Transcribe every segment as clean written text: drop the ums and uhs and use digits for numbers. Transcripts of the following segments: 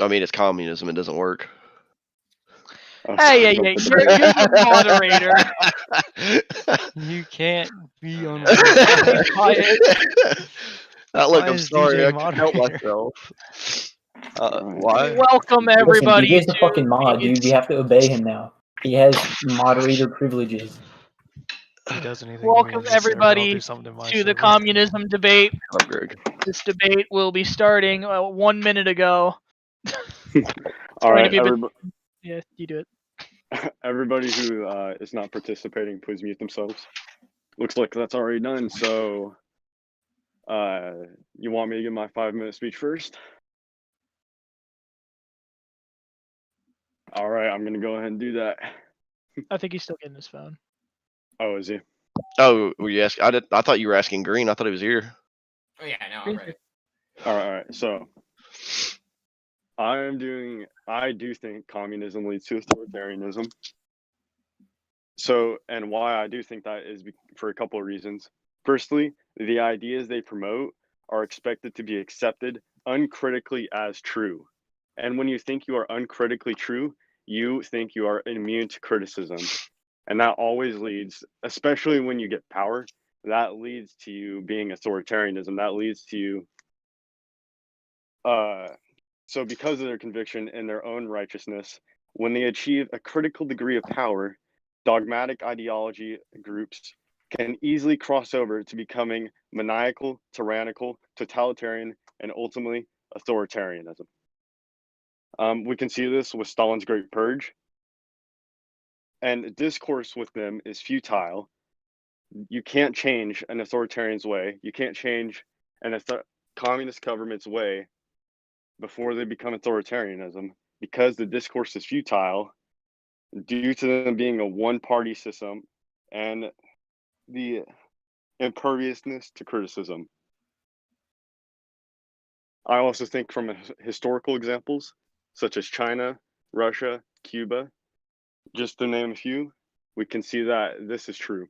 I mean, it's communism. It doesn't work. Hey, Sorry hey, hey, about you're the moderator. You can't be on. Why, Be quiet. Look, why I'm is sorry. DJ I couldn't help moderator? myself. Alright. Why? Welcome Listen, everybody DJ's the to fucking mod, dude. We have to obey him now. He has moderator privileges. He does anything to me welcome on this server, I'll do everybody something to my to the server. communism debate. Shut up, Greg. This debate will be starting 1 minute ago. All right, Be yeah, you do it. everybody who is not participating, please mute themselves. Looks like that's already done. So, you want me to give my 5-minute speech first? All right, I'm gonna go ahead and do that. I think he's still getting his phone. Oh, is he? Oh, were you asking? I thought you were asking Green. I thought he was here. Oh yeah, no, I'm ready. All right. So, I do think communism leads to authoritarianism. So, and why I do think that is for a couple of reasons. Firstly, the ideas they promote are expected to be accepted uncritically as true. And when you think you are uncritically true, you think you are immune to criticism. And that always leads, especially when you get power, that leads to you being authoritarianism. That leads to you, so because of their conviction in their own righteousness, when they achieve a critical degree of power, dogmatic ideology groups can easily cross over to becoming maniacal, tyrannical, totalitarian, and ultimately authoritarianism. We can see this with Stalin's Great Purge. And discourse with them is futile. You can't change an authoritarian's way. You can't change an communist government's way before they become authoritarianism, because the discourse is futile due to them being a one-party system and the imperviousness to criticism. I also think from historical examples, such as China, Russia, Cuba, just to name a few, we can see that this is true.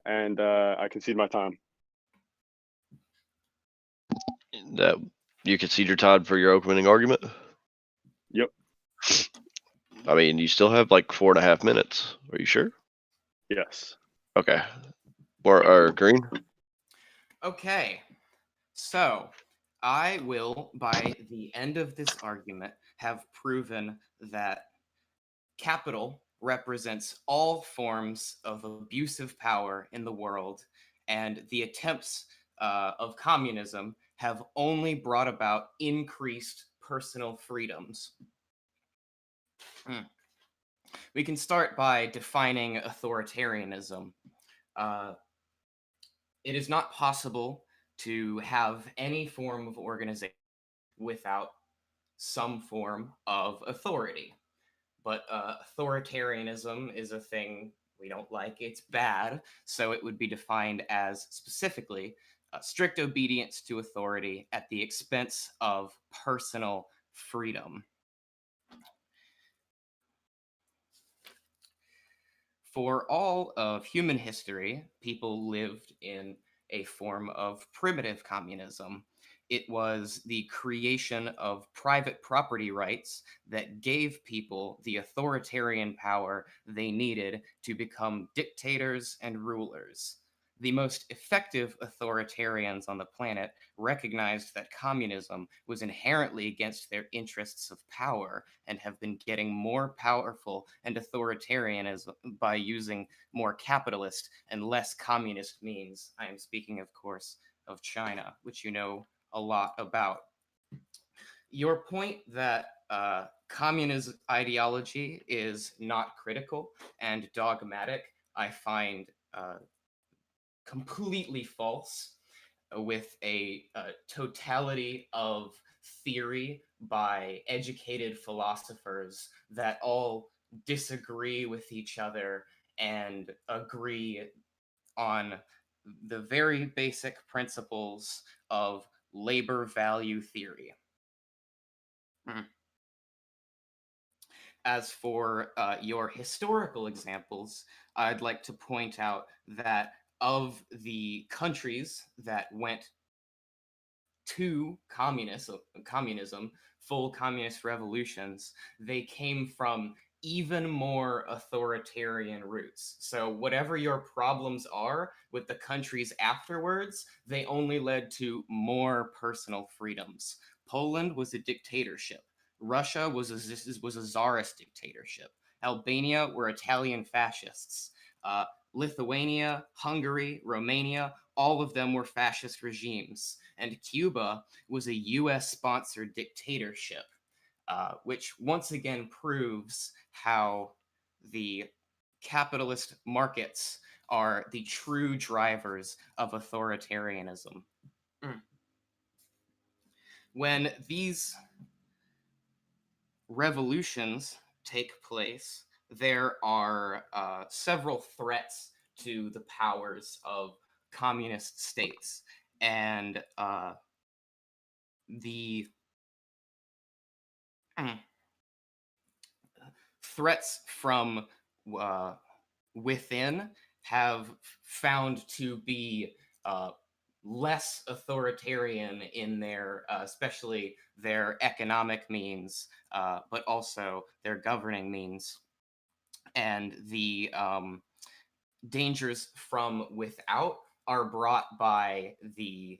And I concede my time. That you concede your time for your opening argument? Yep. I mean, you still have like 4.5 minutes. Are you sure? Yes. Okay. Or Green? Okay, so I will, by the end of this argument, have proven that capital represents all forms of abusive power in the world, and the attempts of communism have only brought about increased personal freedoms. We can start by defining authoritarianism. It is not possible to have any form of organization without some form of authority. But authoritarianism is a thing we don't like. It's bad. So it would be defined as specifically strict obedience to authority at the expense of personal freedom. For all of human history, people lived in a form of primitive communism. It was the creation of private property rights that gave people the authoritarian power they needed to become dictators and rulers. The most effective authoritarians on the planet recognized that communism was inherently against their interests of power and have been getting more powerful and authoritarian by using more capitalist and less communist means. I am speaking, of course, of China, which you know a lot about. Your point that communist ideology is not critical and dogmatic, I find completely false, with a totality of theory by educated philosophers that all disagree with each other and agree on the very basic principles of labor value theory. As for your historical examples, I'd like to point out that of the countries that went to communism communism, full communist revolutions, they came from even more authoritarian roots. So whatever your problems are with the countries afterwards, they only led to more personal freedoms. Poland was a dictatorship. Russia was a czarist dictatorship. Albania were Italian fascists. Lithuania, Hungary, Romania, all of them were fascist regimes. And Cuba was a US-sponsored dictatorship, which once again proves how the capitalist markets are the true drivers of authoritarianism. When these revolutions take place, there are several threats to the powers of communist states, and the threats from within have found to be less authoritarian in their, especially their economic means, but also their governing means. And the dangers from without are brought by the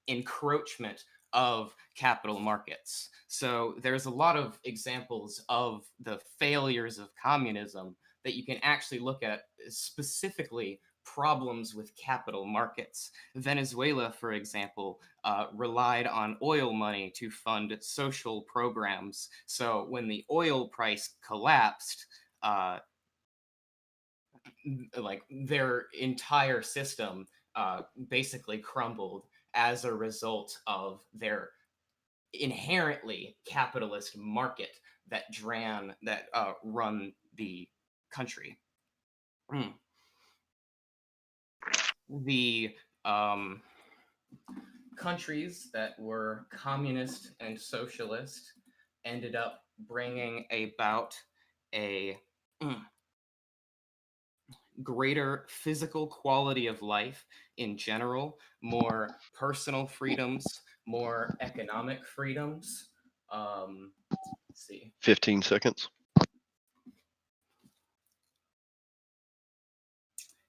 encroachment of capital markets. So there's a lot of examples of the failures of communism that you can actually look at, specifically problems with capital markets. Venezuela, for example, relied on oil money to fund social programs. So when the oil price collapsed, like their entire system basically crumbled as a result of their inherently capitalist market that run the country. The countries that were communist and socialist ended up bringing about a greater physical quality of life in general, more personal freedoms, more economic freedoms. Let's see. 15 seconds.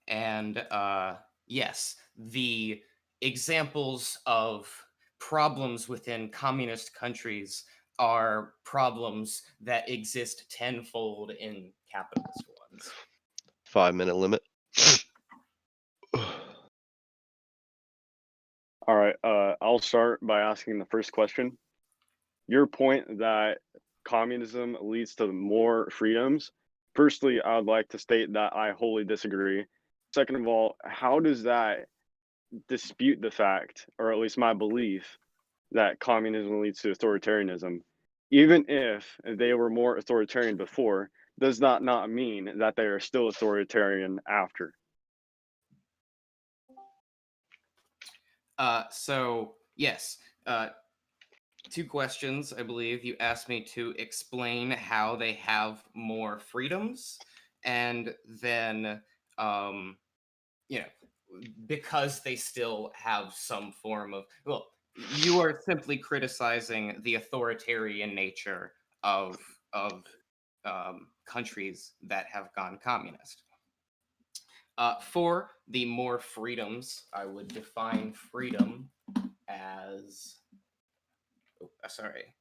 And yes, the examples of problems within communist countries are problems that exist tenfold in capitalist ones. 5-minute limit. All right, I'll start by asking the first question. Your point that communism leads to more freedoms. Firstly, I would like to state that I wholly disagree. Second of all, how does that dispute the fact, or at least my belief, that communism leads to authoritarianism? Even if they were more authoritarian before, does that not mean that they are still authoritarian after? So yes, two questions. I believe you asked me to explain how they have more freedoms, and then you know, because they still have some form of, well, you are simply criticizing the authoritarian nature of countries that have gone communist. For the more freedoms, I would define freedom as, sorry.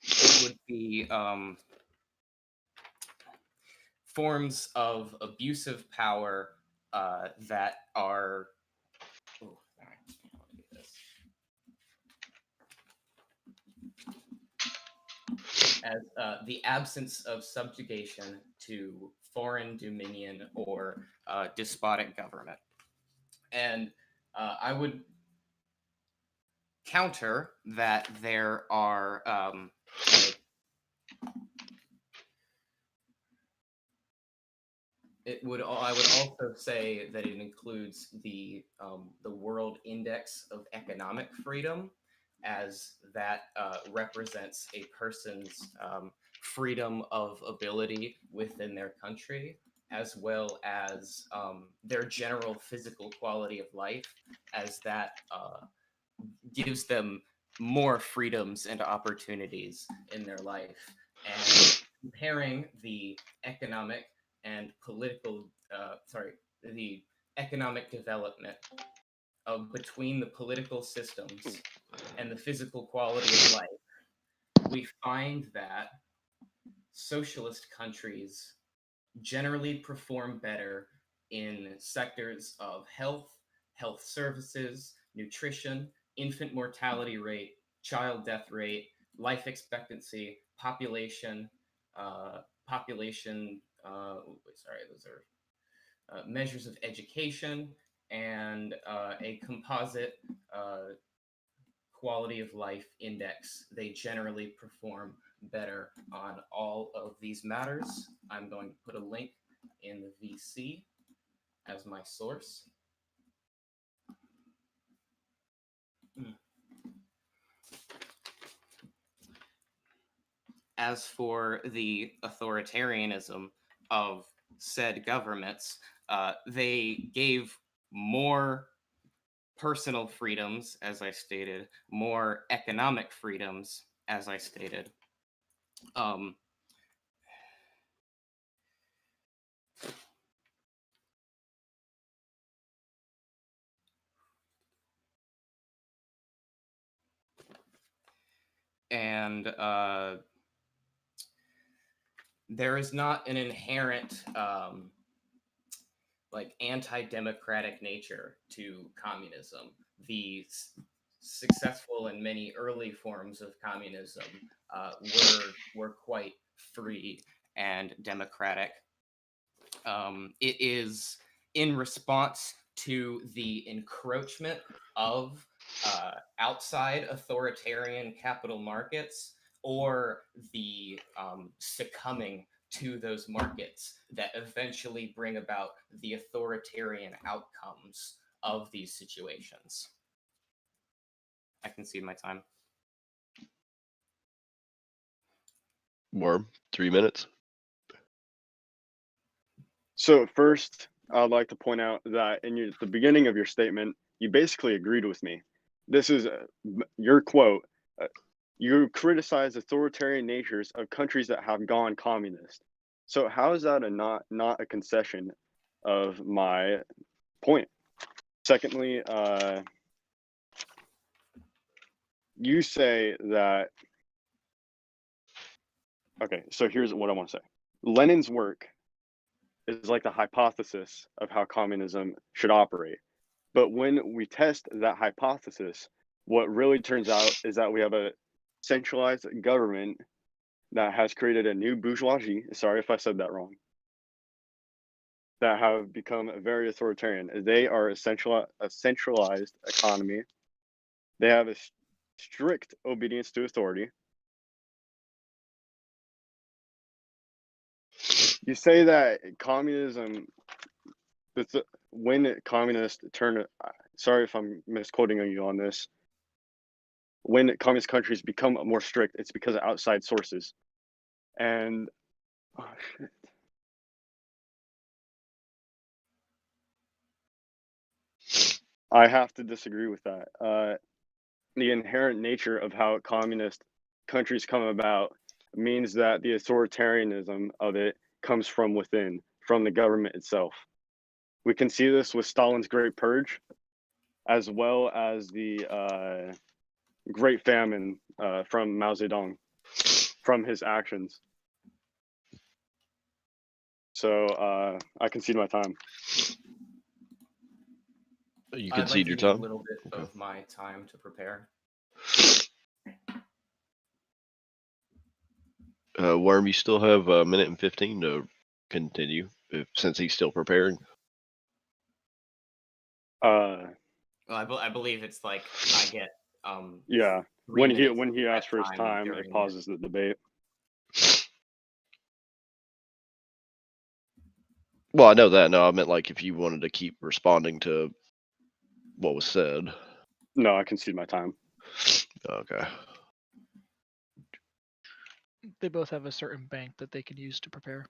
It would be forms of abusive power that are. Oh, sorry. I'll do this. As the absence of subjugation to foreign dominion or despotic government. And I would counter that there are I would also say that it includes the World Index of Economic Freedom, as that represents a person's freedom of ability within their country, as well as their general physical quality of life, as that gives them more freedoms and opportunities in their life. And comparing the economic and political, the economic development between the political systems and the physical quality of life, we find that socialist countries generally perform better in sectors of health services, nutrition, infant mortality rate, child death rate, life expectancy, population, population. Those are measures of education and a composite quality of life index. They generally perform better on all of these matters. I'm going to put a link in the VC as my source. As for the authoritarianism of said governments, they gave more personal freedoms, as I stated, more economic freedoms, as I stated. And there is not an inherent like anti-democratic nature to communism. The successful and many early forms of communism were quite free and democratic. It is in response to the encroachment of outside authoritarian capital markets, or the succumbing to those markets that eventually bring about the authoritarian outcomes of these situations. I concede my time. Worm, 3 minutes. So first, I'd like to point out that in the beginning of your statement, you basically agreed with me. This is your quote. You criticize authoritarian natures of countries that have gone communist. So how is that not a concession of my point? Secondly, you say that. Okay, so here's what I want to say. Lenin's work is like the hypothesis of how communism should operate. But when we test that hypothesis, what really turns out is that we have a centralized government that has created a new bourgeoisie. Sorry if I said that wrong. That have become very authoritarian. They are a centralized economy. They have a strict obedience to authority. You say that communism, when communists turn, sorry if I'm misquoting you on this, when communist countries become more strict, it's because of outside sources. And, oh shit. I have to disagree with that. The inherent nature of how communist countries come about means that the authoritarianism of it comes from within, from the government itself. We can see this with Stalin's Great Purge, as well as the Great Famine from Mao Zedong, from his actions. So I concede my time. You I'd concede like to your need time? a little bit of my time to prepare. Worm, you still have a minute and 15 to continue, since he's still preparing. Well, I believe it's like I get Yeah. 3 When minutes he of asks for his that time, during it pauses the debate. Well, I know that. No, I meant like if you wanted to keep responding to what was said. No, I concede my time. Okay. They both have a certain bank that they can use to prepare.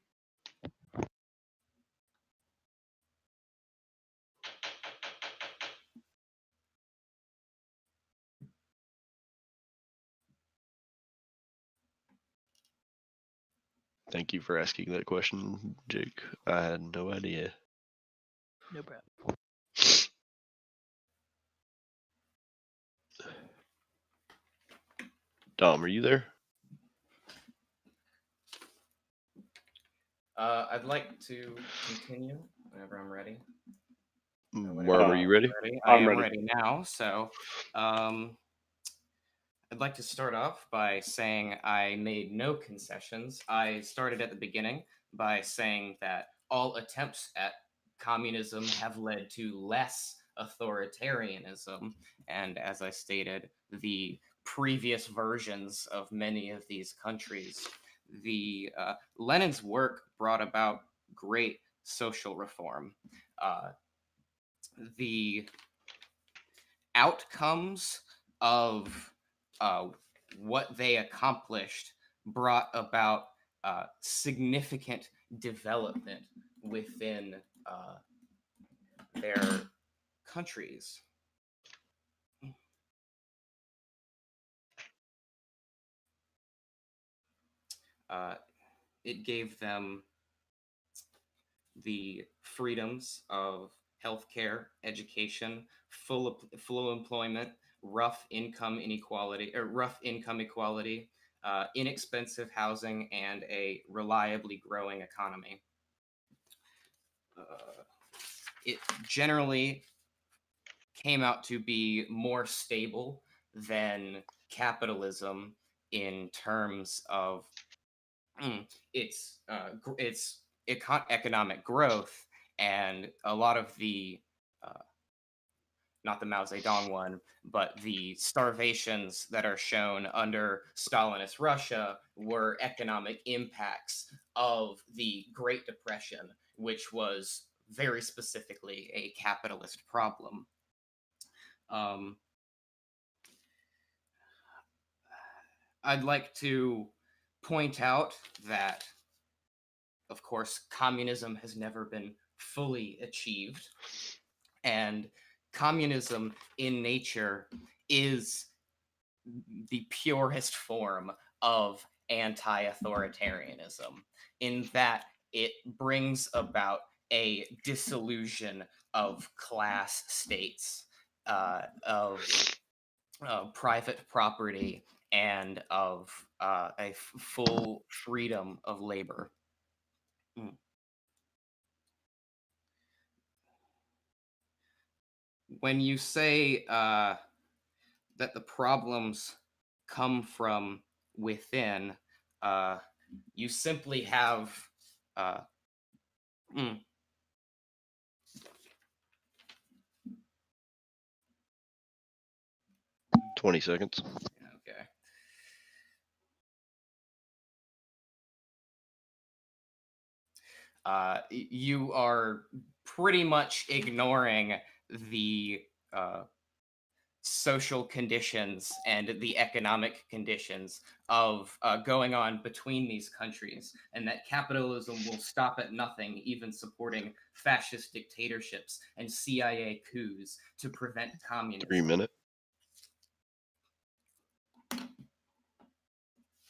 Thank you for asking that question, Jake. I had no idea. No problem. Dom, are you there? I'd like to continue whenever I'm ready. Wherever you ready? I I'm am ready. ready now. So, I'd like to start off by saying I made no concessions. I started at the beginning by saying that all attempts at communism have led to less authoritarianism. And as I stated, the previous versions of many of these countries, Lenin's work brought about great social reform. The outcomes of what they accomplished brought about significant development within their countries. It gave them the freedoms of healthcare, education, full employment, rough income equality, inexpensive housing, and a reliably growing economy. It generally came out to be more stable than capitalism in terms of its economic growth, and a lot of the not the Mao Zedong one, but the starvations that are shown under Stalinist Russia were economic impacts of the Great Depression, which was very specifically a capitalist problem. I'd like to point out that, of course, communism has never been fully achieved, and communism in nature is the purest form of anti-authoritarianism, in that it brings about a dissolution of class states, of private property, and of full freedom of labor. When you say that the problems come from within, you simply have 20 seconds. Okay. You are pretty much ignoring the social conditions and the economic conditions of going on between these countries, and that capitalism will stop at nothing, even supporting fascist dictatorships and CIA coups to prevent communism. 3 minutes.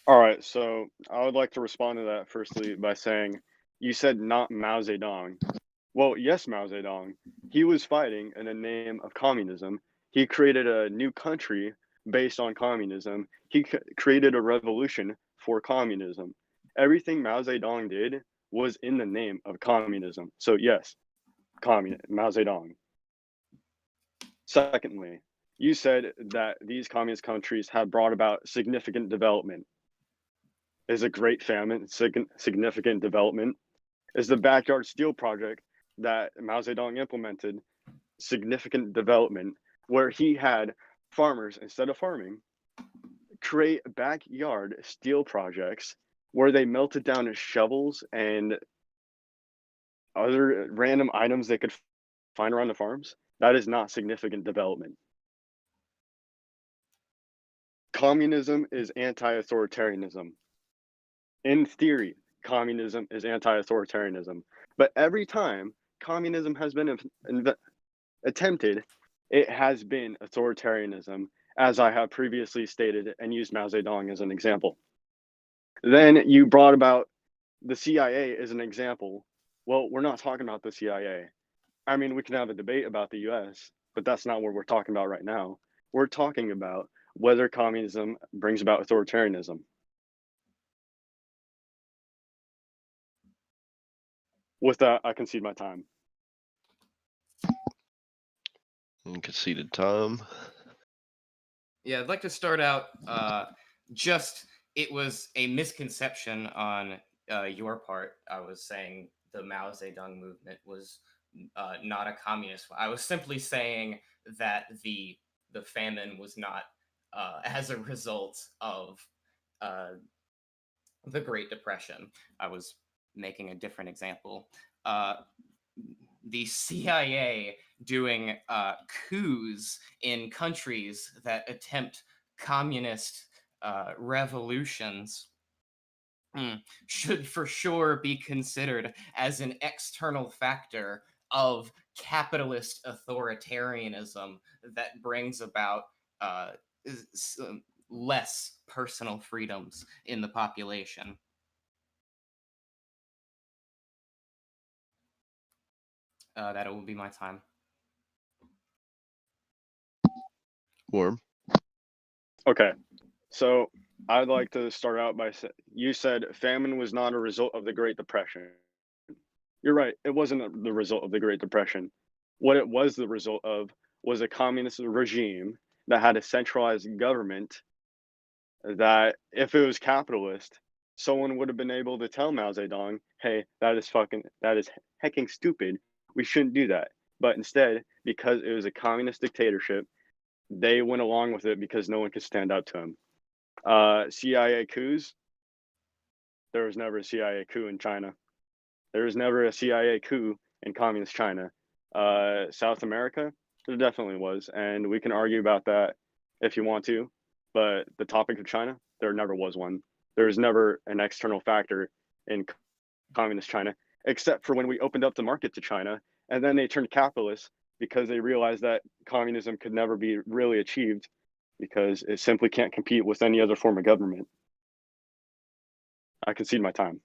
All right, so I would like to respond to that firstly by saying, you said not Mao Zedong. Well, yes, Mao Zedong. He was fighting in the name of communism. He created a new country based on communism. He created a revolution for communism. Everything Mao Zedong did was in the name of communism. So yes, Mao Zedong. Secondly, you said that these communist countries have brought about significant development. Is a Great Famine significant development? Is the Backyard Steel Project that Mao Zedong implemented significant development, where he had farmers, instead of farming, create backyard steel projects where they melted down shovels and other random items they could find around the farms, that is not significant development. Communism is anti-authoritarianism. In theory, communism is anti-authoritarianism. But every time communism has been attempted, it has been authoritarianism, as I have previously stated and used Mao Zedong as an example. Then you brought about the CIA as an example. Well, we're not talking about the CIA. I mean, we can have a debate about the US, but that's not what we're talking about right now. We're talking about whether communism brings about authoritarianism. With that, I concede my time. And conceded time. Yeah, I'd like to start out just it was a misconception on your part. I was saying the Mao Zedong movement was not a communist. I was simply saying that the famine was not as a result of the Great Depression. I was making a different example. The CIA doing coups in countries that attempt communist revolutions should for sure be considered as an external factor of capitalist authoritarianism that brings about less personal freedoms in the population. That will be my time. Worm. Okay, so I'd like to start out by saying, you said famine was not a result of the Great Depression. You're right, it wasn't the result of the Great Depression. What it was the result of was a communist regime that had a centralized government that, if it was capitalist, someone would have been able to tell Mao Zedong, hey, that is hecking stupid. We shouldn't do that. But instead, because it was a communist dictatorship, they went along with it because no one could stand up to him. CIA coups, there was never a CIA coup in China. There was never a CIA coup in communist China. South America, there definitely was. And we can argue about that if you want to. But the topic of China, there never was one. There was never an external factor in communist China, except for when we opened up the market to China. And then they turned capitalist because they realized that communism could never be really achieved because it simply can't compete with any other form of government. I concede my time.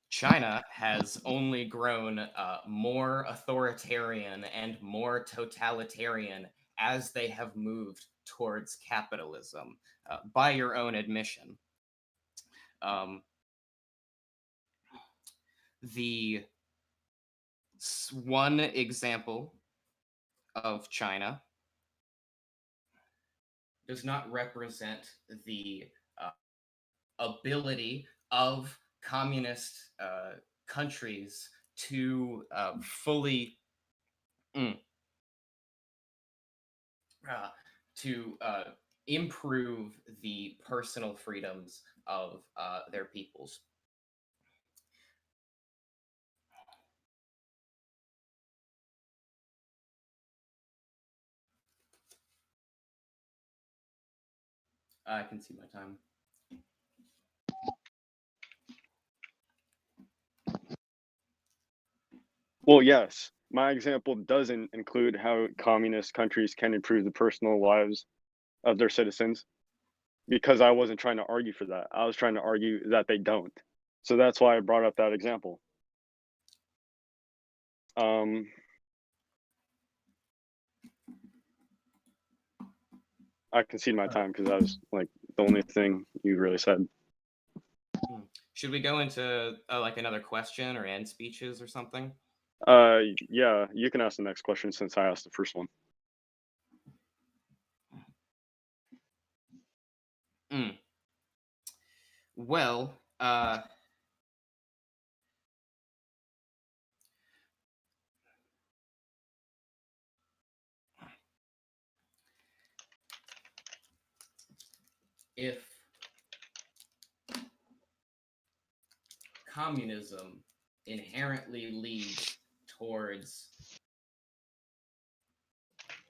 China has only grown more authoritarian and more totalitarian as they have moved towards capitalism, by your own admission. The one example of China does not represent the ability of communist countries to fully improve the personal freedoms of their peoples. I can see my time. Well, yes, my example doesn't include how communist countries can improve the personal lives of their citizens because I wasn't trying to argue for that. I was trying to argue that they don't. So that's why I brought up that example. I concede my time because that was like the only thing you really said. Should we go into like another question or end speeches or something? Yeah, you can ask the next question since I asked the first one. Well, if communism inherently leads towards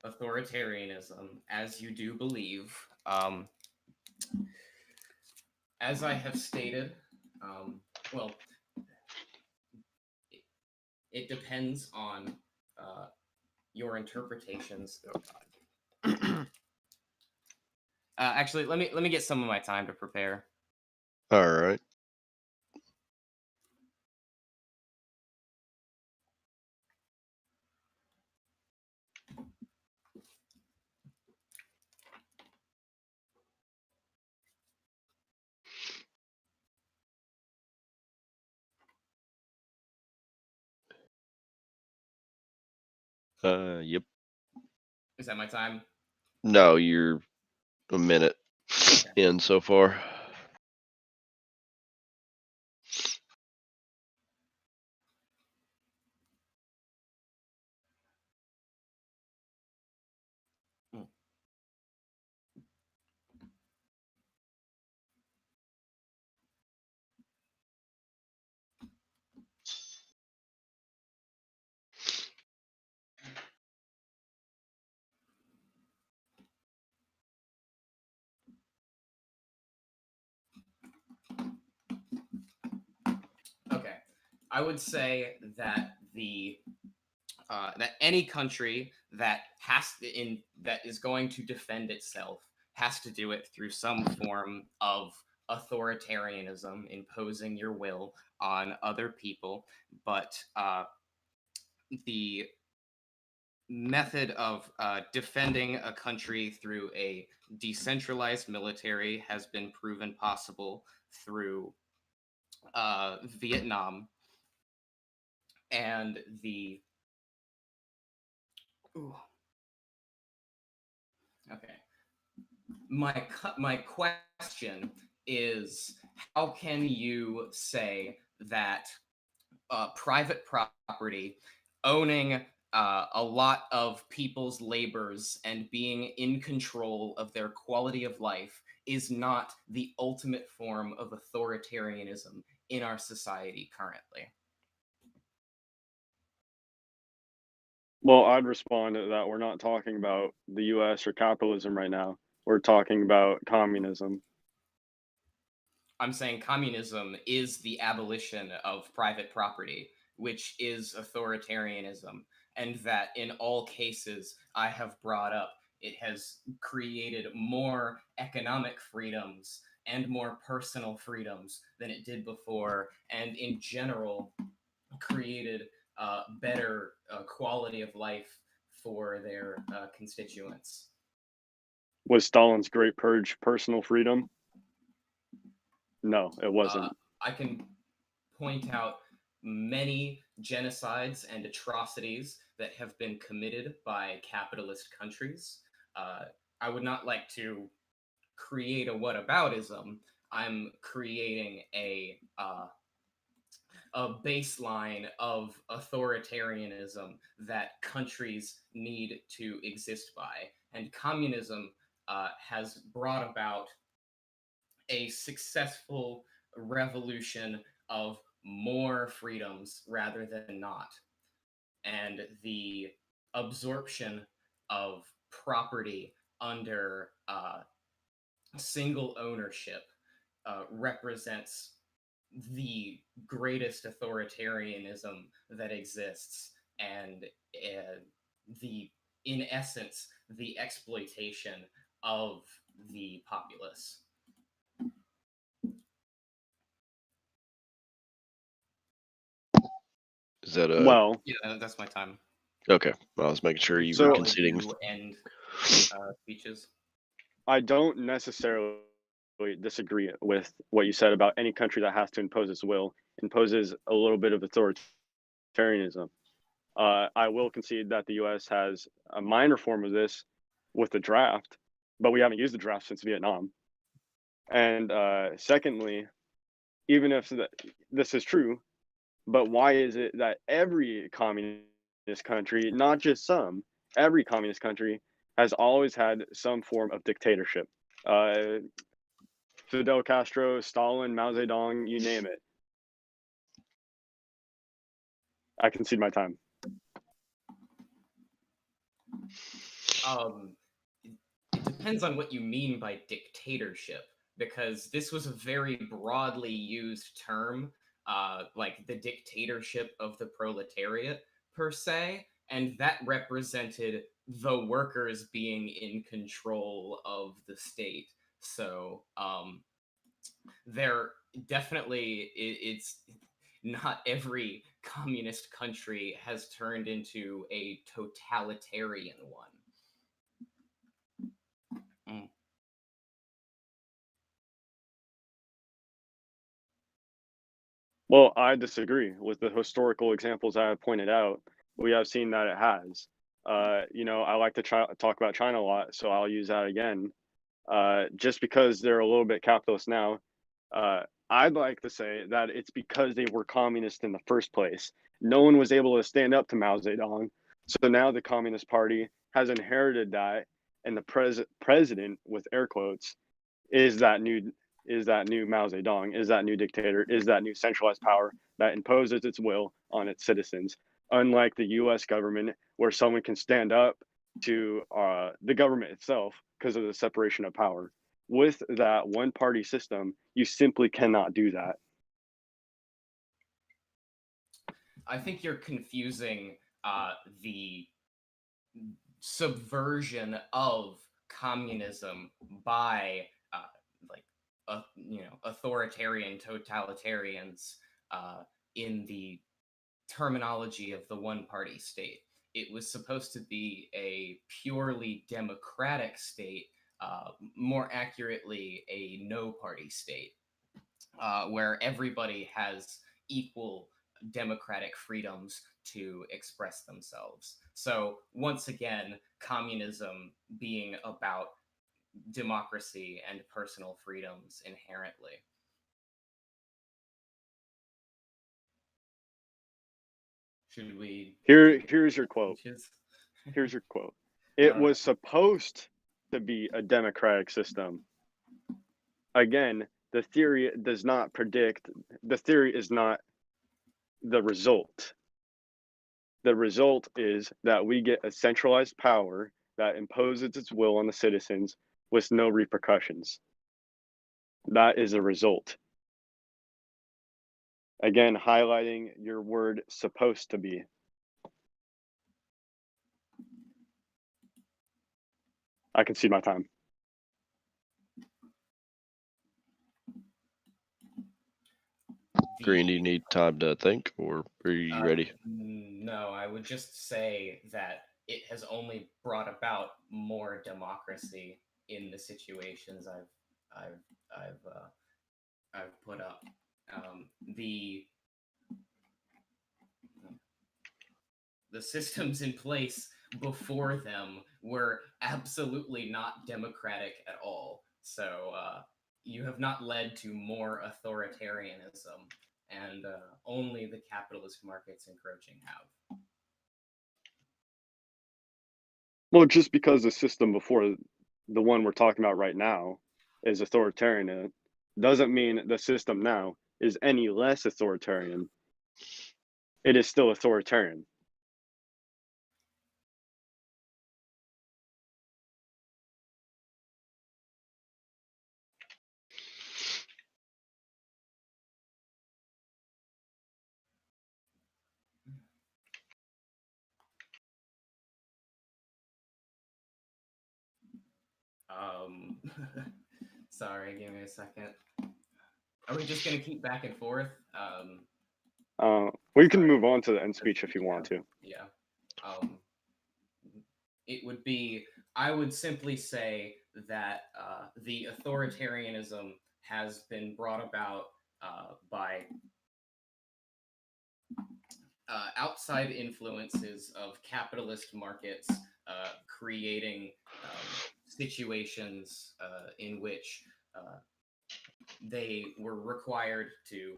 authoritarianism, as you do believe. As I have stated, well, it depends on your interpretations. Oh God. Actually, let me get some of my time to prepare. All right. Yep. Is that my time? No, you're a minute in so far. Okay, I would say that that any country that that is going to defend itself has to do it through some form of authoritarianism, imposing your will on other people. But the method of defending a country through a decentralized military has been proven possible through Vietnam and the. Ooh. Okay. My question is, how can you say that private property, owning a lot of people's labors and being in control of their quality of life is not the ultimate form of authoritarianism in our society currently? Well, I'd respond to that. We're not talking about the US or capitalism right now. We're talking about communism. I'm saying communism is the abolition of private property, which is authoritarianism, and that in all cases I have brought up, it has created more economic freedoms and more personal freedoms than it did before, and in general created better quality of life for their constituents. Was Stalin's Great Purge personal freedom? No, it wasn't. I can point out many genocides and atrocities that have been committed by capitalist countries. I would not like to create a whataboutism. I'm creating a baseline of authoritarianism that countries need to exist by, and communism has brought about a successful revolution of more freedoms rather than not. And the absorption of property under single ownership represents the greatest authoritarianism that exists, and in essence, the exploitation of the populace. Is that a Well, Yeah, that's my time. okay? Well, I was making sure you So- were conceding. End speeches. I don't necessarily disagree with what you said about any country that has to impose its will imposes a little bit of authoritarianism. I will concede that the U.S. has a minor form of this with the draft, but we haven't used the draft since Vietnam. And secondly, even if this is true, but why is it that every communist country, not just some, every communist country has always had some form of dictatorship? Fidel Castro, Stalin, Mao Zedong, you name it. I concede my time. It depends on what you mean by dictatorship, because this was a very broadly used term, like the dictatorship of the proletariat per se, and that represented the workers being in control of the state. So there definitely it's not every communist country has turned into a totalitarian one. Well, I disagree with the historical examples I have pointed out. We have seen that it has. I like to talk about China a lot, so I'll use that again. Just because they're a little bit capitalist now, I'd like to say that it's because they were communist in the first place. No one was able to stand up to Mao Zedong, so now the Communist Party has inherited that, and the president, with air quotes, is that new Mao Zedong, is that new dictator, is that new centralized power that imposes its will on its citizens. Unlike the U.S. government, where someone can stand up to the government itself because of the separation of power. With that one-party system, you simply cannot do that. I think you're confusing the subversion of communism by authoritarian totalitarians in the terminology of the one-party state. It was supposed to be a purely democratic state, more accurately, a no-party state, where everybody has equal democratic freedoms to express themselves. So once again, communism being about democracy and personal freedoms inherently. Should we? Here's your quote. Just... Here's your quote. It was supposed to be a democratic system. Again, the theory does not predict. The theory is not the result. The result is that we get a centralized power that imposes its will on the citizens with no repercussions. That is a result. Again, highlighting your word supposed to be. I concede my time. Green, do you need time to think, or are you ready? No, I would just say that it has only brought about more democracy in the situations I've put up. The systems in place before them were absolutely not democratic at all. So you have not led to more authoritarianism, and only the capitalist markets encroaching have. Well, just because the system before the one we're talking about right now is authoritarian, doesn't mean the system now is any less authoritarian. It is still authoritarian. Sorry, give me a second. Are we just gonna keep back and forth? We can move on to the end speech if you want to. Yeah. It would be, I would simply say that the authoritarianism has been brought about by outside influences of capitalist markets creating situations in which they were required to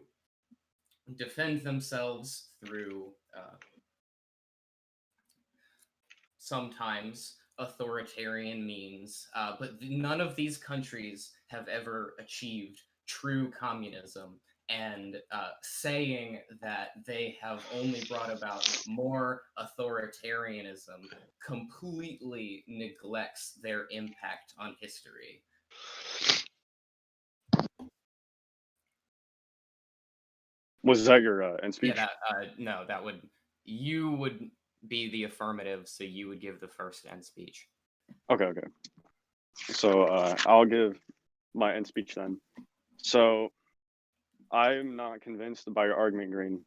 defend themselves through sometimes authoritarian means, but none of these countries have ever achieved true communism, and saying that they have only brought about more authoritarianism completely neglects their impact on history. Was that your end speech? Yeah, no, you would be the affirmative, so you would give the first end speech. Okay. So I'll give my end speech then. So I'm not convinced by your argument, Green.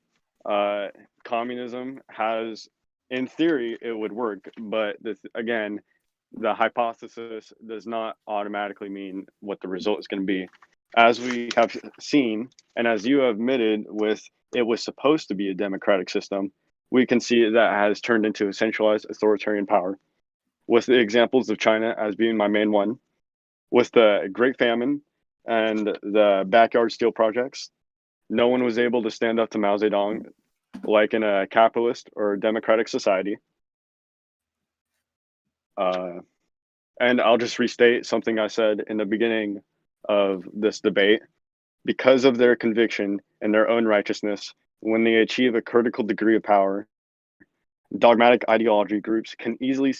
Communism has, in theory, it would work, but again, the hypothesis does not automatically mean what the result is going to be. As we have seen, and as you have admitted, with it was supposed to be a democratic system, we can see that has turned into a centralized authoritarian power. With the examples of China as being my main one, with the Great Famine and the backyard steel projects, no one was able to stand up to Mao Zedong like in a capitalist or democratic society. And I'll just restate something I said in the beginning of this debate. Because of their conviction and their own righteousness, when they achieve a critical degree of power, dogmatic ideology groups can easily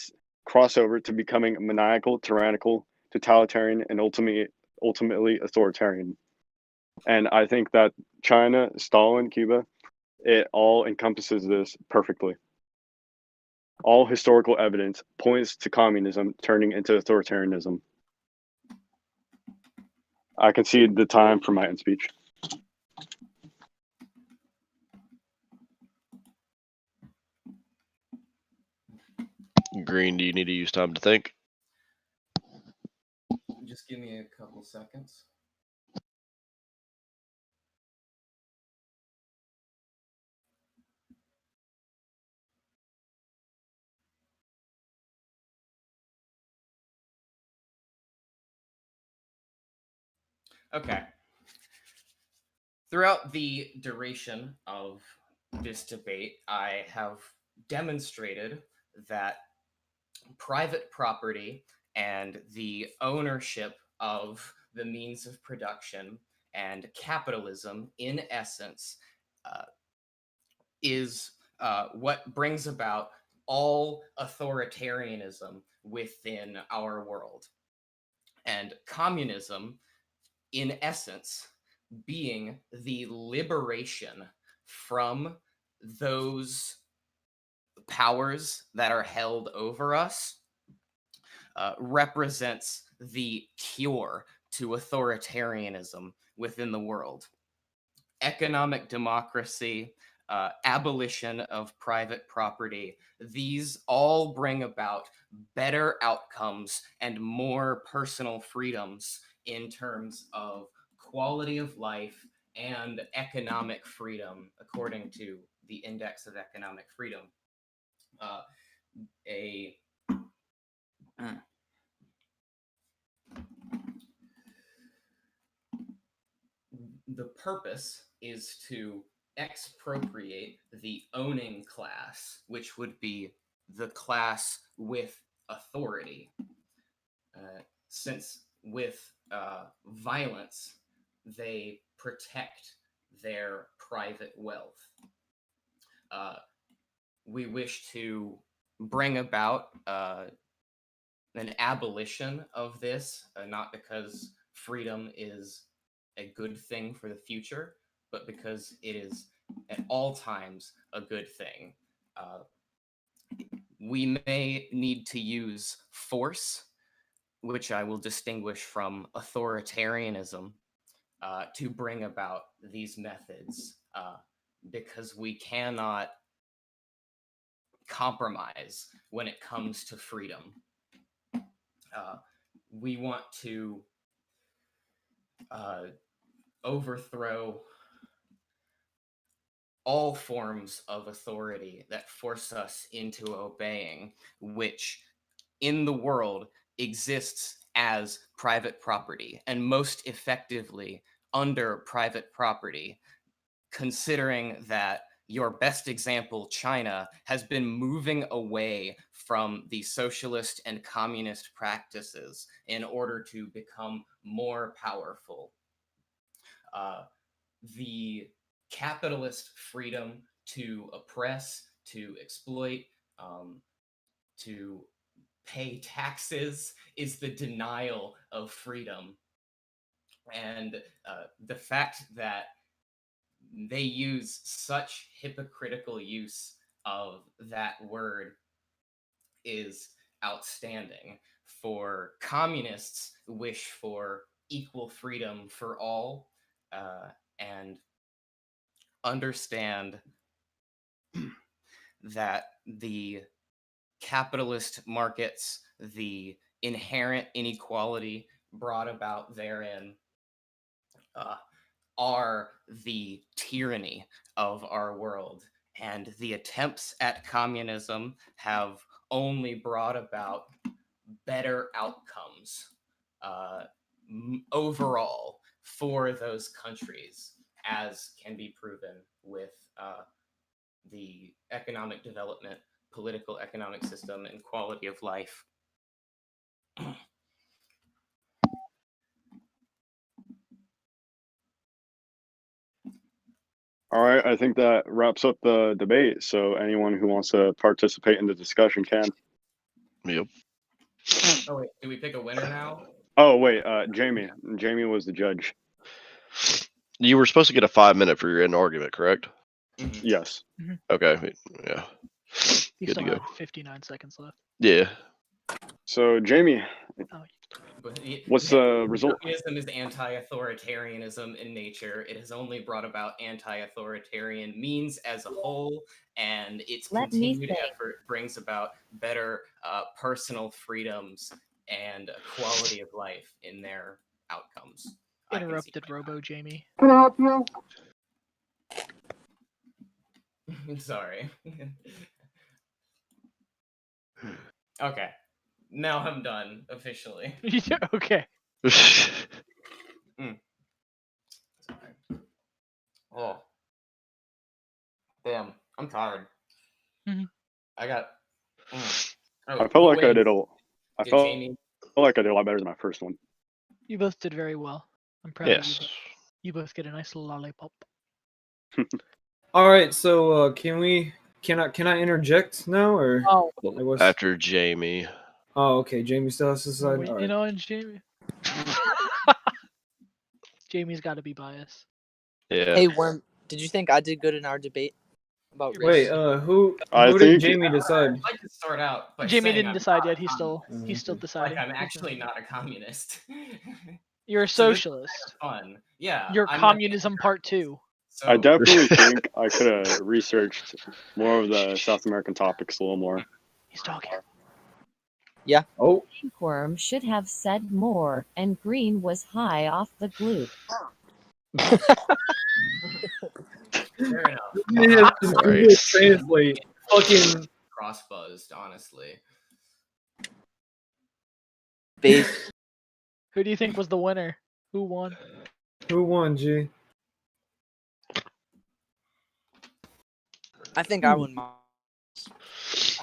cross over to becoming maniacal, tyrannical, totalitarian, and ultimately authoritarian. And I think that China, Stalin, Cuba, it all encompasses this perfectly. All historical evidence points to communism turning into authoritarianism. I concede the time for my end speech. Green, do you need to use time to think? Just give me a couple seconds. Okay. Throughout the duration of this debate, I have demonstrated that private property and the ownership of the means of production and capitalism, in essence, is what brings about all authoritarianism within our world. And communism, in essence, being the liberation from those powers that are held over us, represents the cure to authoritarianism within the world. Economic democracy, abolition of private property, these all bring about better outcomes and more personal freedoms in terms of quality of life and economic freedom, according to the Index of Economic Freedom. The purpose is to expropriate the owning class, which would be the class with authority. Since with violence, they protect their private wealth. We wish to bring about an abolition of this, not because freedom is a good thing for the future, but because it is at all times a good thing. We may need to use force, which I will distinguish from authoritarianism, to bring about these methods, because we cannot compromise when it comes to freedom. We want to overthrow all forms of authority that force us into obeying, which in the world exists as private property, and most effectively under private property, considering that your best example, China, has been moving away from the socialist and communist practices in order to become more powerful. the capitalist freedom to oppress, to exploit, to pay taxes is the denial of freedom. And the fact that they use such hypocritical use of that word is outstanding. For communists wish for equal freedom for all, and understand that the capitalist markets, the inherent inequality brought about therein, are the tyranny of our world. And the attempts at communism have only brought about better outcomes overall for those countries, as can be proven with the economic development, political economic system, and quality of life. All right, I think that wraps up the debate. So anyone who wants to participate in the discussion can. Yep. Oh wait, do we pick a winner now? Oh wait, Jamie. Jamie was the judge. You were supposed to get a 5-minute for your end argument, correct? Yes. Okay. Yeah. You Good still to go. have 59 seconds left. Yeah. So Jamie, Oh, what's the result? Communism is anti-authoritarianism in nature. It has only brought about anti-authoritarian means as a whole, and its continued effort brings about better personal freedoms and quality of life in their outcomes. interrupted Robo Jamie. Can I help you? Sorry. Okay. Now I'm done officially. Okay. Sorry. Oh. Damn, I'm tired. I got. I felt like I did Jamie? like I did a lot better than my first one. You both did very well. I'm proud of you. Yes. You both get a nice lollipop. All right, so can I interject now or? Oh, After Jamie. Oh, okay. Jamie still has to decide. wait, All you right. know, and Jamie. Jamie's got to be biased. Yeah. Hey, Worm, did you think I did good in our debate about race? Wait, who I did think- Jamie decide? I'd like to start out by Jamie saying didn't I'm decide not yet. a He's still communist. deciding. Like, I'm actually not a communist. You're a So this is socialist. fun. Yeah. You're I'm communism part 2. So, I definitely think I could have researched more of the South American topics a little more. He's talking. Oh, Worm should have said more, and Green was high off the glue. fair enough. you have to Right. Google Translate. Fucking Cross-buzzed, honestly. Base. Who do you think was the winner? Who won? who won, G? I think I won. I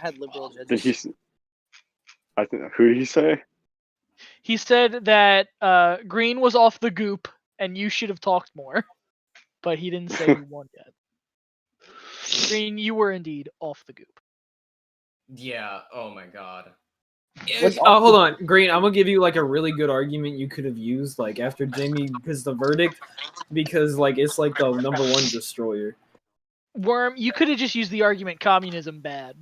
had liberal judges. Did he? I think. Who did he say? He said that Green was off the goop and you should have talked more, but he didn't say who won yet. Green, you were indeed off the goop. Yeah. Oh my god. Hold on, Green. I'm gonna give you like a really good argument you could have used like after Jamie because the verdict, because like it's like the #1 destroyer. Worm, you could have just used the argument communism bad.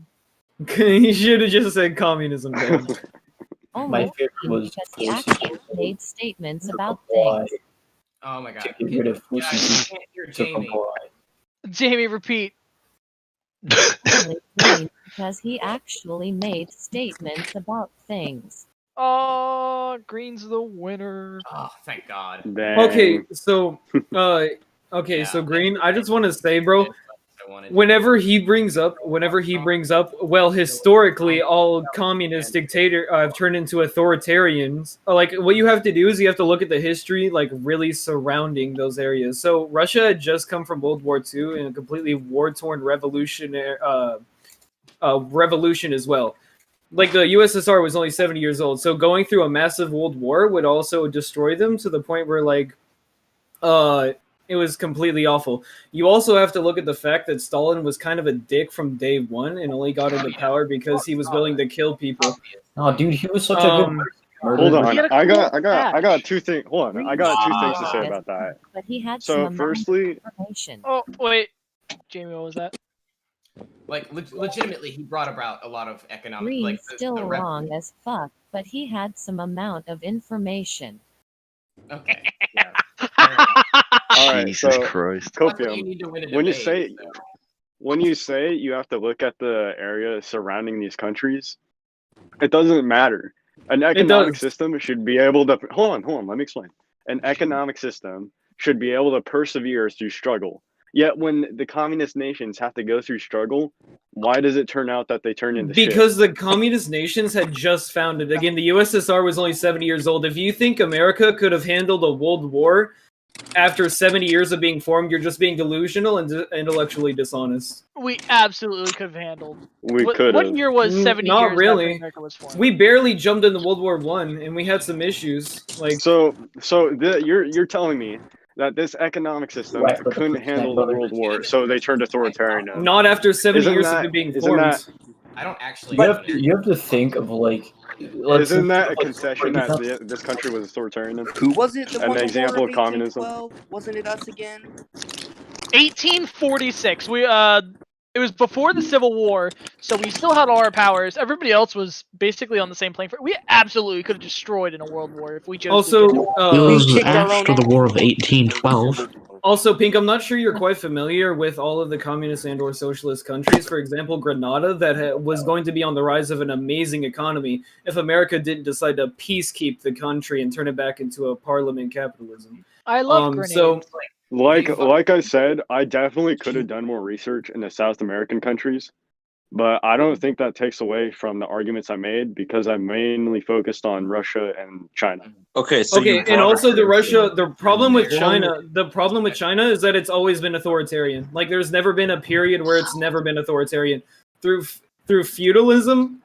He should have just said communism. Bad. My favorite was because he actually made statements about comply. things. Oh my god. To get rid of Guys, forces I can't hear to Jamie. comply. Jamie, repeat. Only Green because he actually made statements about things. Oh, Green's the winner. Oh, thank god. Dang. Okay, so okay, Yeah. so Green, I just want to say, bro, I wanted whenever he brings up, well, historically, all communist dictator have turned into authoritarians. Like, what you have to do is you have to look at the history, like, really surrounding those areas. So Russia had just come from World War II and a completely war-torn revolution as well. Like, the USSR was only 70 years old, so going through a massive world war would also destroy them to the point where, like, It was completely awful. You also have to look at the fact that Stalin was kind of a dick from day one and only got into power because he was willing to kill people. Oh, dude, he was such a good person. Hold on, He had a I cool got two things. Hold on, I got two things to say about that. But he had So, some amount of firstly, information. Oh wait, Jamie, what was that? Like legitimately, he brought about a lot of economic. Green's Like still wrong as fuck, but he had some amount of information. Okay. all right, Jesus so Christ. That's what you Copium, need to win a when you debate, say so. when you say you have to look at the area surrounding these countries, it doesn't matter. An economic does. system should be able to hold on, let me explain. An economic system should be able to persevere through struggle. Yet when the communist nations have to go through struggle, why does it turn out that they turn into shit? Because the communist nations had just founded. Again, the USSR was only 70 years old. If you think America could have handled a world war after 70 years of being formed, you're just being delusional and intellectually dishonest. We absolutely could have handled. We What could have. year was 70 Not years really. after America was formed? We barely jumped into World War One, and we had some issues. Like, You're telling me that this economic system Right, but the couldn't handle the brother. world war, so they turned authoritarian. not after 70 Isn't years that- of it being isn't formed. that- I don't actually. You have to think of like. Isn't that a concession like, that this country was authoritarian? Who was it? The An one example of communism? 1812? Wasn't it us again? 1846. It was before the Civil War, so we still had all our powers. Everybody else was basically on the same plane. We absolutely could have destroyed in a world war if we chose. Also, to It was after the War of 1812. Also, Pink, I'm not sure you're quite familiar with all of the communist and/or socialist countries. For example, Grenada, that was going to be on the rise of an amazing economy if America didn't decide to peacekeep the country and turn it back into a parliament capitalism. I love grenades. So, Like I said, I definitely could have done more research in the South American countries, but I don't think that takes away from the arguments I made because I mainly focused on Russia and China. Okay, so and also the problem with China is that it's always been authoritarian. Like, there's never been a period where it's never been authoritarian. Through feudalism,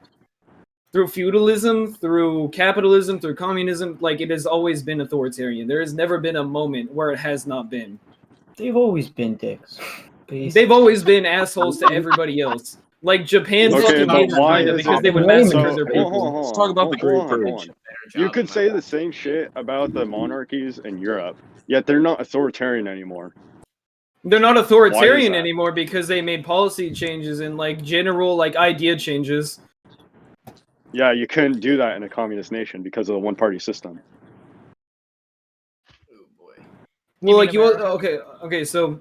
through capitalism, through communism, like, it has always been authoritarian. There has never been a moment where it has not been. They've always been dicks. Basically. They've always been assholes to everybody else. Like, Japan fucking hated China because they would massacre their people. Let's talk about the Great Purge. You could say the same shit about the monarchies in Europe, yet they're not authoritarian anymore. They're not authoritarian that? anymore because they made policy changes and, like, general, like, idea changes. Yeah, you couldn't do that in a communist nation because of the one-party system. Oh boy. Well, like, okay, so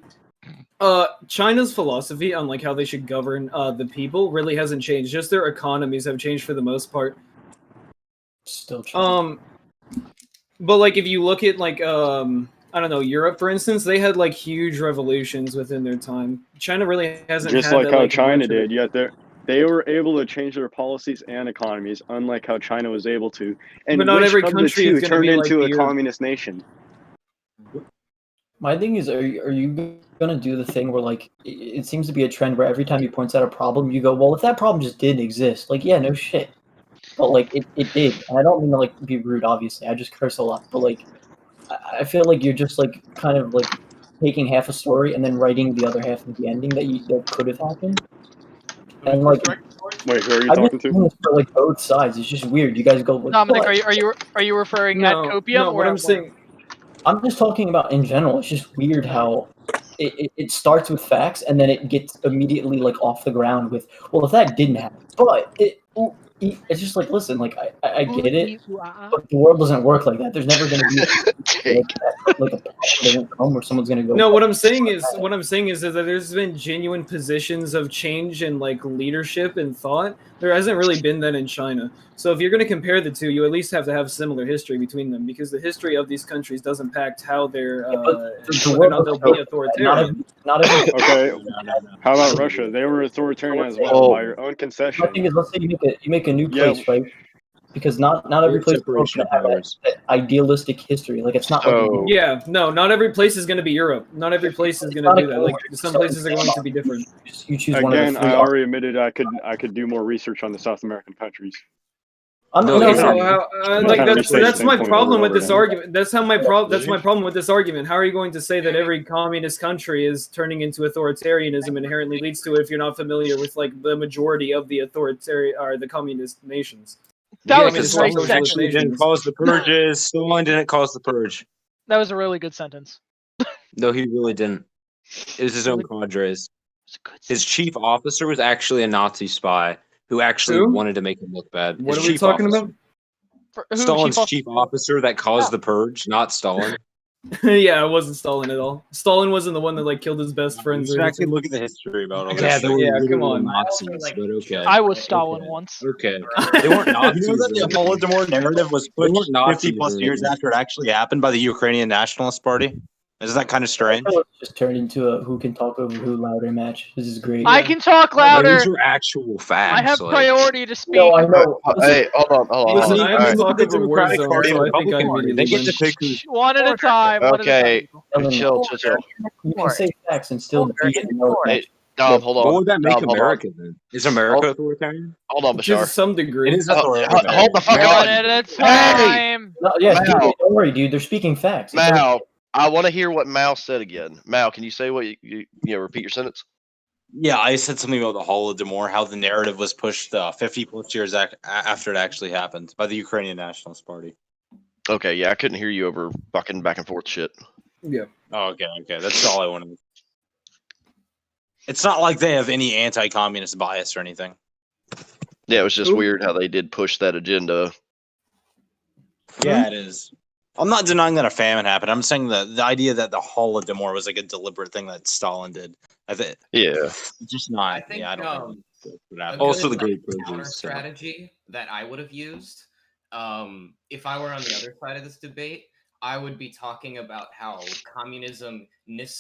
China's philosophy on, like, how they should govern the people really hasn't changed. Just their economies have changed for the most part. Still true. But, like, if you look at, like, I don't know, Europe, for instance, they had, like, huge revolutions within their time. China really hasn't Just had like that, how like, China much of it. did, yet they were able to change their policies and economies, unlike how China was able to. And But not which every of the country two is gonna turned be like into a Europe. communist nation? My thing is, are you gonna do the thing where, like, it seems to be a trend where every time he points out a problem, you go, well, if that problem just didn't exist, like, yeah, no shit. But, like, it did. And I don't mean to, like, be rude, obviously. I just curse a lot. But, like, I feel like you're just, like, kind of, like, taking half a story and then writing the other half of the ending that could have happened. And, like, Wait, who are you I talking just to? think it's for, like, both sides. It's just weird. You guys go, like, Dominic, what? are you referring at copium No, or what at I'm saying, I'm just talking about in general. It's just weird how it starts with facts and then it gets immediately, like, off the ground with, well, if that didn't happen, but it's just like, listen, like, I get it, but the world doesn't work like that. There's never going to be like a problem doesn't come where someone's going to go. no, what I'm saying is that there's been genuine positions of change and, like, leadership and thought. There hasn't really been that in China. So if you're going to compare the two, you at least have to have similar history between them, because the history of these countries does impact how they're whether or not they'll be authoritarian. Okay, how about Russia? They were authoritarian as well by your own concession. The thing is, let's say you make a new place, right? Because not every place is going to have that idealistic history. Like, it's not like Yeah, no, not every place is going to be Europe. Not every place is going to do that. Like, some places are going to be different. You choose one of the Again, three. I already admitted I could do more research on the South American countries. No, Okay, no, so no. like Kind of that's misplaced my standpoint problem over with this and over argument. That's my problem with this argument. How are you going to say that every communist country is turning into authoritarianism inherently leads to it if you're not familiar with like the majority of the authoritarian or the communist nations? That Yeah, was a because great socialist sentence. Actually didn't nations. cause the purges. Stalin didn't cause the purge. That was a really good sentence. No, he really didn't. It was his own cadres. His chief officer was actually a Nazi spy who actually Who? wanted to make him look bad. What His are we chief talking officer. about? Who, Stalin's chief officer that caused Oh. the purge, not Stalin. Yeah, it wasn't Stalin at all. Stalin wasn't the one that like killed his best friends You or should actually anything. look at the history about all Yeah, that. there were come literal on. Nazis, but okay. I was Stalin once. Okay. They weren't Nazis. You know that the Holodomor narrative was They pushed weren't Nazis 50 plus or years anything. after it actually happened by the Ukrainian Nationalist Party? Isn't that kind of strange? It's just turned into a who can talk over who louder match. This is great. I can talk louder. Those are actual facts. I have like- priority to speak. No, I know. Hey, hold on. Listen, I have to Alright. talk The over Democratic Warzone, Party so and I think I Republican Party, immediately they get win. to pick who's One at a time. One Okay, at a time. chill. You can say facts and still be in the Hey, Dom, hold on. What would that make Dom, hold on. America then? Is America authoritarian? Hold on, To Bashar. some degree. It is Hold authoritarian. the fuck One on. at a Hey! time. No, yes, Wow. dude, don't worry, dude. They're speaking facts. It's Mao, I want to hear what Mao said again. Mao, can you say what you repeat your sentence? Yeah, I said something about the Holodomor, how the narrative was pushed 50 plus years after it actually happened by the Ukrainian Nationalist Party. Okay, yeah, I couldn't hear you over fucking back and forth shit. Yeah. Oh, okay. That's all I wanted. It's not like they have any anti-communist bias or anything. Yeah, it was just Who? weird how they did push that agenda. Yeah, it is. I'm not denying that a famine happened. I'm saying that the idea that the Holodomor was like a deliberate thing that Stalin did. I think. Yeah. Just not. I think, yeah, I don't think that's what A happened. good, Also, the like, Great counter Purges. So. strategy that I would have used, if I were on the other side of this debate, I would be talking about how communism